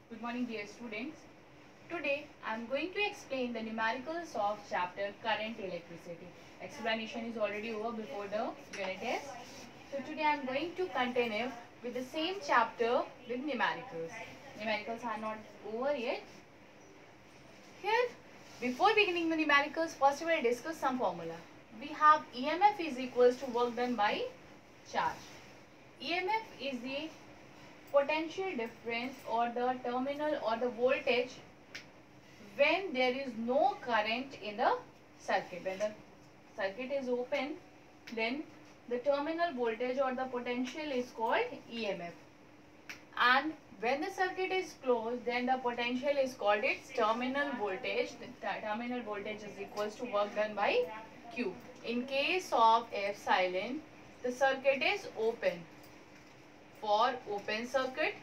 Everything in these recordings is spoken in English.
Good morning, dear students. Today I am going to explain the numericals of chapter Current Electricity. Explanation is already over before the unit test. So today I am going to continue with the same chapter with numericals. Numericals are not over yet. Here, before beginning the numericals, first we will discuss some formula. We have EMF is equals to work done by charge. EMF is the potential difference or the terminal or the voltage when there is no current in the circuit. When the circuit is open, then the terminal voltage or the potential is called EMF. And when the circuit is closed, then the potential is called its terminal voltage. The terminal voltage is equals to work done by Q. In case of epsilon, the circuit is open. For open circuit,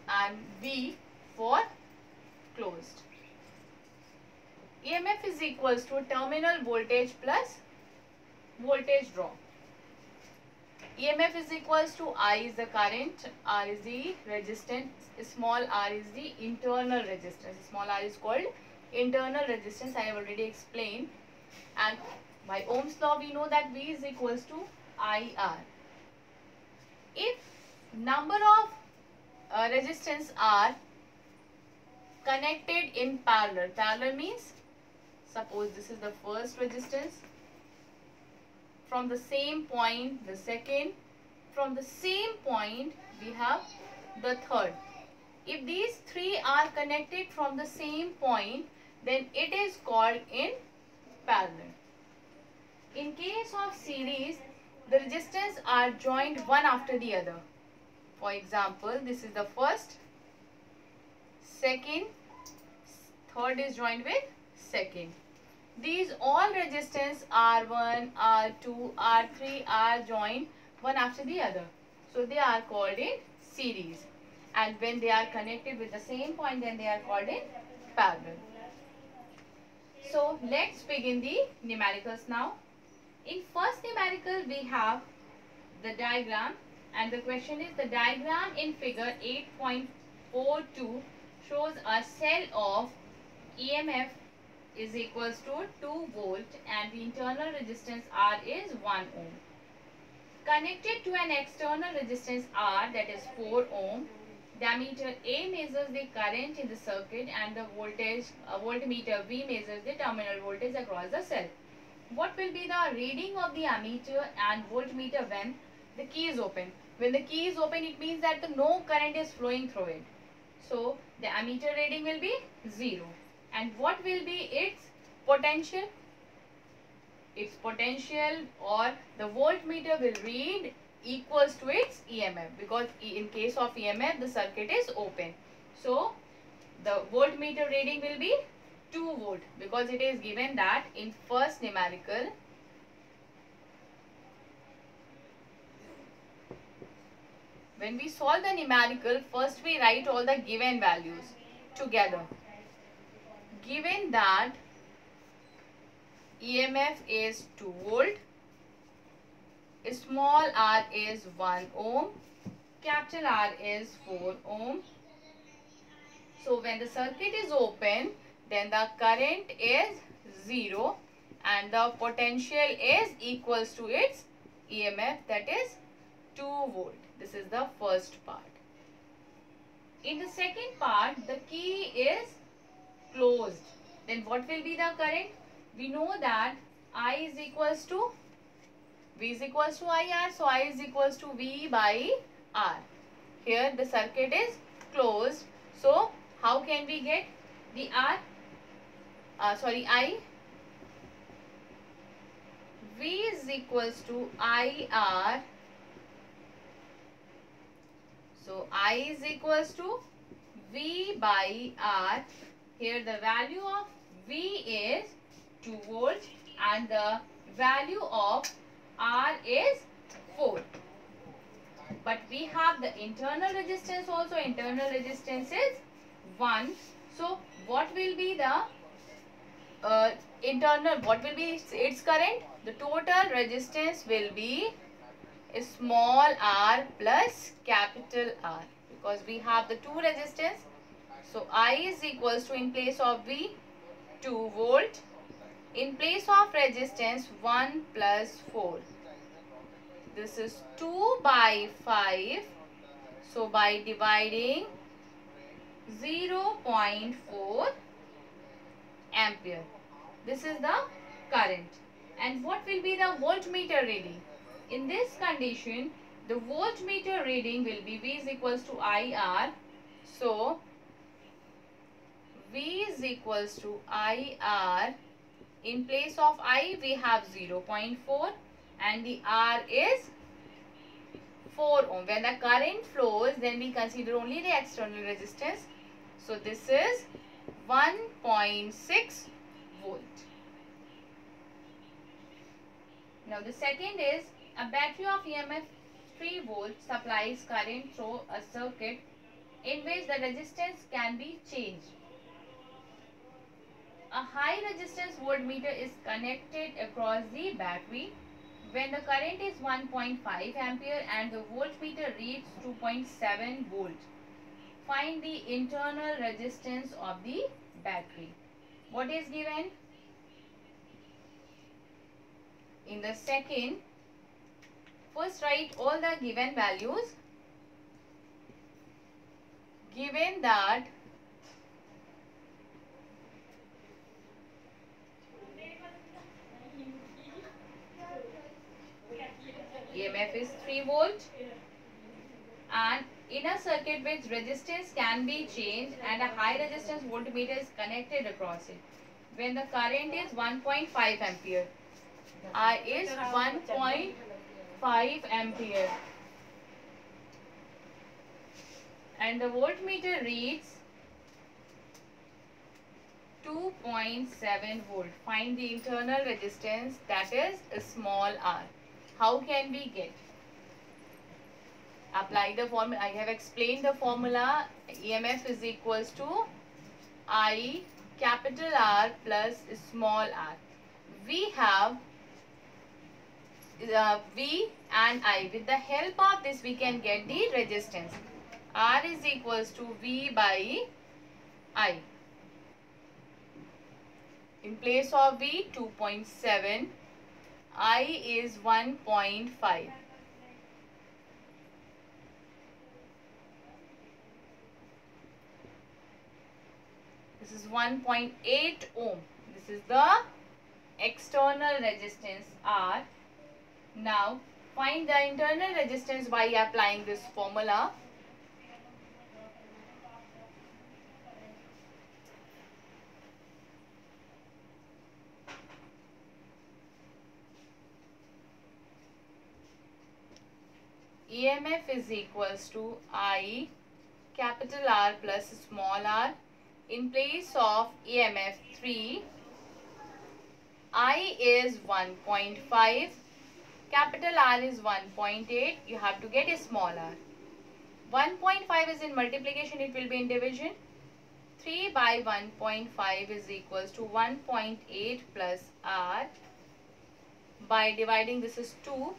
and V for closed. EMF is equals to terminal voltage plus voltage drop. EMF is equals to I is the current, R is the resistance, small r is the internal resistance. Small r is called internal resistance. I have already explained. And by Ohm's law we know that V is equals to IR. If number of resistance are connected in parallel. Parallel means, suppose this is the first resistance, from the same point the second, from the same point we have the third. If these three are connected from the same point, then it is called in parallel. In case of series, the resistance are joined one after the other. For example, this is the first, second, third is joined with second. These all resistance R1, R2, R3 are joined one after the other. So they are called in series. And when they are connected with the same point, then they are called in parallel. So let's begin the numericals now. In first numerical, we have the diagram, and the question is the diagram in figure 8.42 shows a cell of EMF is equals to 2 volt and the internal resistance R is 1 ohm. Connected to an external resistance R, that is 4 ohm, the ammeter A measures the current in the circuit and the voltmeter V measures the terminal voltage across the cell. What will be the reading of the ammeter and voltmeter when the key is open? When the key is open, it means that no current is flowing through it. So the ammeter reading will be 0. And what will be its potential? Its potential or the voltmeter will read equals to its EMF, because in case of EMF the circuit is open. So the voltmeter reading will be 2 volt, because it is given that in first numerical when we solve the numerical, first we write all the given values together. Given that EMF is 2 volt, small r is 1 ohm, capital R is 4 ohm. So when the circuit is open, then the current is 0 and the potential is equals to its EMF, that is 2 volt. This is the first part. In the second part, the key is closed. Then what will be the current? We know that I is equals to V is equals to IR. So I is equals to V by R. Here the circuit is closed. So how can we get the I? V is equals to IR. So I is equals to V by R. Here the value of V is 2 volt and the value of R is 4. But we have the internal resistance also. Internal resistance is 1. So what will be the what will be its current? The total resistance will be small r plus capital R, because we have the two resistance. So I is equals to, in place of V, 2 volt, in place of resistance 1 plus 4. This is 2 by 5. So by dividing 0.4 ampere. This is the current. And what will be the voltmeter reading? In this condition, the voltmeter reading will be V is equals to IR. So V is equals to IR. In place of I, we have 0.4 and the R is 4 ohm. When the current flows, then we consider only the external resistance. So this is 1.6 volt. Now the second is, a battery of EMF 3 volt supplies current through a circuit in which the resistance can be changed. A high resistance voltmeter is connected across the battery when the current is 1.5 ampere and the voltmeter reads 2.7 volt. Find the internal resistance of the battery. What is given? In the second, first write all the given values. Given that EMF is 3 volt and in a circuit which resistance can be changed and a high resistance voltmeter is connected across it when the current is 1.5 ampere. I is 1.5 ampere and the voltmeter reads 2.7 volt. Find the internal resistance, that is small r. How can we get? Apply the formula. I have explained the formula. EMF is equals to I capital R plus small r. We have V and I. With the help of this, we can get the resistance. R is equals to V by I. In place of V, 2.7. I is 1.5. This is 1.8 ohm. This is the external resistance R. Now find the internal resistance by applying this formula. EMF is equals to I capital R plus small r. In place of EMF 3, I is 1.5, capital R is 1.8. You have to get a small r. 1.5 is in multiplication, it will be in division. 3 by 1.5 is equals to 1.8 plus r. By dividing, this is 2,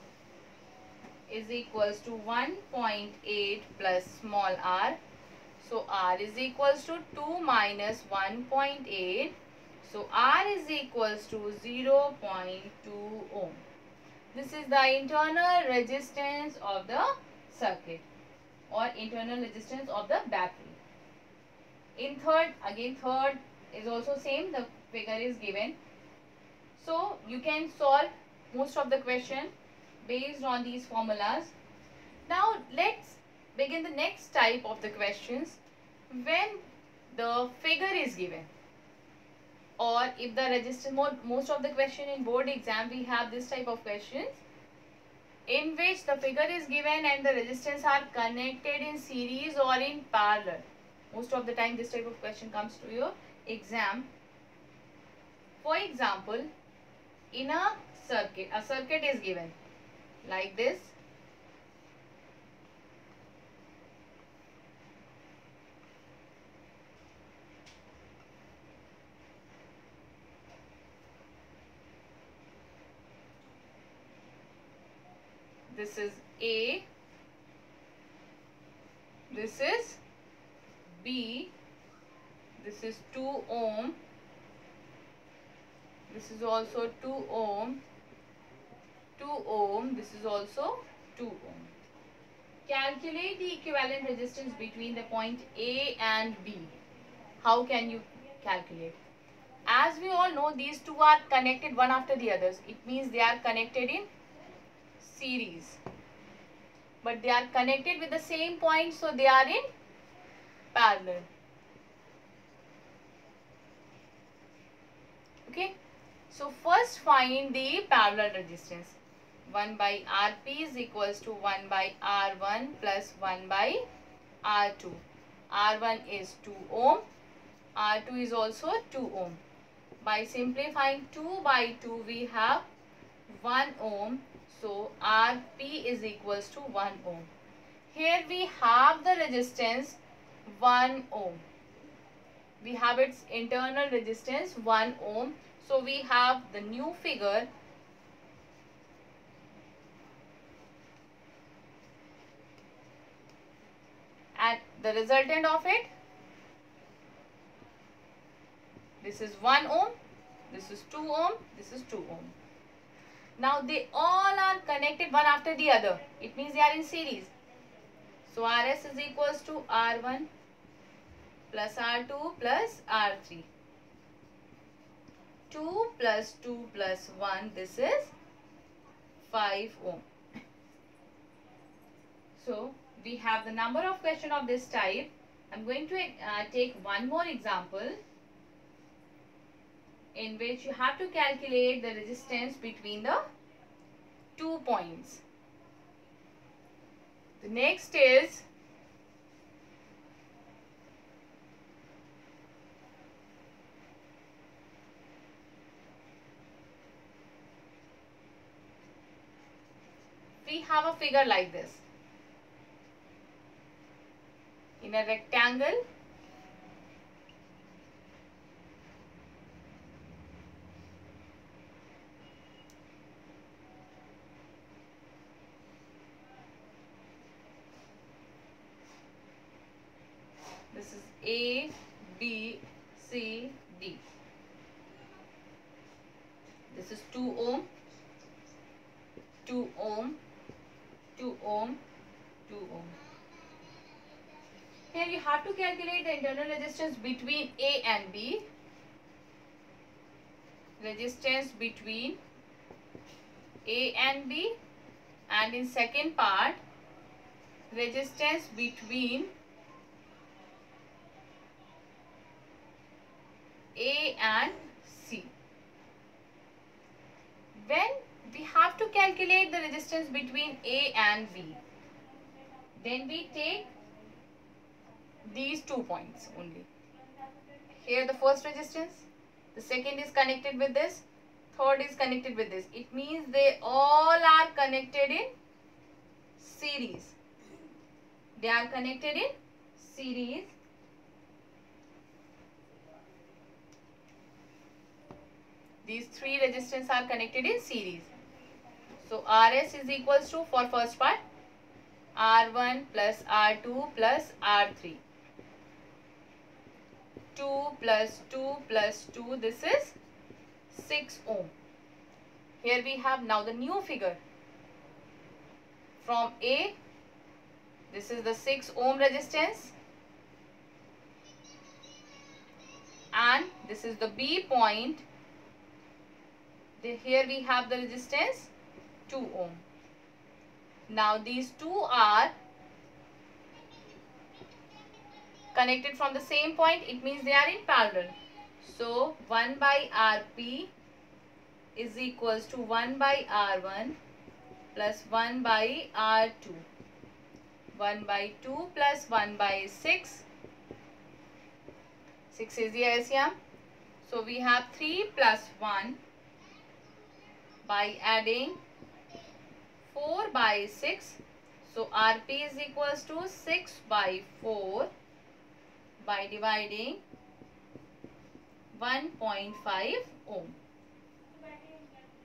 is equals to 1.8 plus small r. So R is equals to 2 minus 1.8. So R is equals to 0.2 ohm. This is the internal resistance of the circuit or internal resistance of the battery. In third, again third is also same. The figure is given. So you can solve most of the question based on these formulas. Now let's begin the next type of the questions. When the figure is given or if the resistance, most of the question in board exam we have this type of questions in which the figure is given and the resistance are connected in series or in parallel. Most of the time this type of question comes to your exam. For example, in a circuit is given like this. this is A, this is B, this is 2 ohm, this is also 2 ohm, 2 ohm, this is also 2 ohm. Calculate the equivalent resistance between the point A and B. How can you calculate? As we all know, these two are connected one after the others. It means they are connected in series. But they are connected with the same point, so they are in parallel. Okay. So first find the parallel resistance. 1 by Rp is equals to 1 by R1 plus 1 by R2. R1 is 2 ohm. R2 is also 2 ohm. By simplifying 2 by 2, we have 1 ohm. So Rp is equals to 1 ohm. Here we have the resistance 1 ohm. We have its internal resistance 1 ohm. So we have the new figure. And the resultant of it, this is 1 ohm, this is 2 ohm, this is 2 ohm. Now they all are connected one after the other. It means they are in series. So Rs is equals to R1 plus R2 plus R3. 2 plus 2 plus 1, this is 5 ohm. So we have the number of question of this type. I'm going to take one more example in which you have to calculate the resistance between the 2 points. The next is we have a figure like this. In a rectangle, this is A, B, C, D. This is 2 ohm, 2 ohm, 2 ohm, 2 ohm. Here you have to calculate the internal resistance between A and B. Resistance between A and B, and in second part, resistance between A and C. When we have to calculate the resistance between A and B, then we take these 2 points only. Here the first resistance, the second is connected with this, third is connected with this. It means they all are connected in series. They are connected in series. These 3 resistors are connected in series. So Rs is equals to, for first part, R1 plus R2 plus R3. 2 plus 2 plus 2, this is 6 ohm. Here we have now the new figure. From A, this is the 6 ohm resistance. And this is the B point. Here we have the resistance 2 ohm. Now these two are connected from the same point. It means they are in parallel. So 1 by Rp is equals to 1 by R1 plus 1 by R2. 1 by 2 plus 1 by 6. 6 is the LCM. So we have 3 plus 1 by adding 4 by 6. So Rp is equals to 6 by 4 by dividing 1.5 ohm.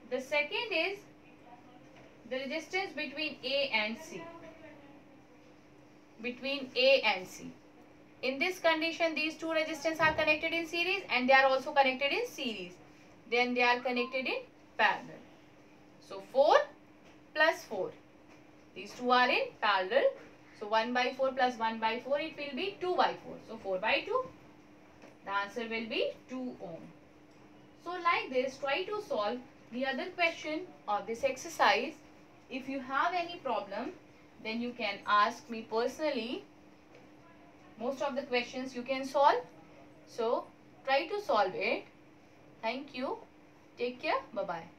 The second is the resistance between A and C. Between A and C. In this condition, these two resistors are connected in series and they are also connected in series. Then they are connected in parallel. So 4 plus 4. These two are in parallel. So 1 by 4 plus 1 by 4, it will be 2 by 4. So 4 by 2. The answer will be 2 ohm. So like this, try to solve the other question of this exercise. If you have any problem, then you can ask me personally. Most of the questions you can solve. So try to solve it. Thank you. Take care. Bye-bye.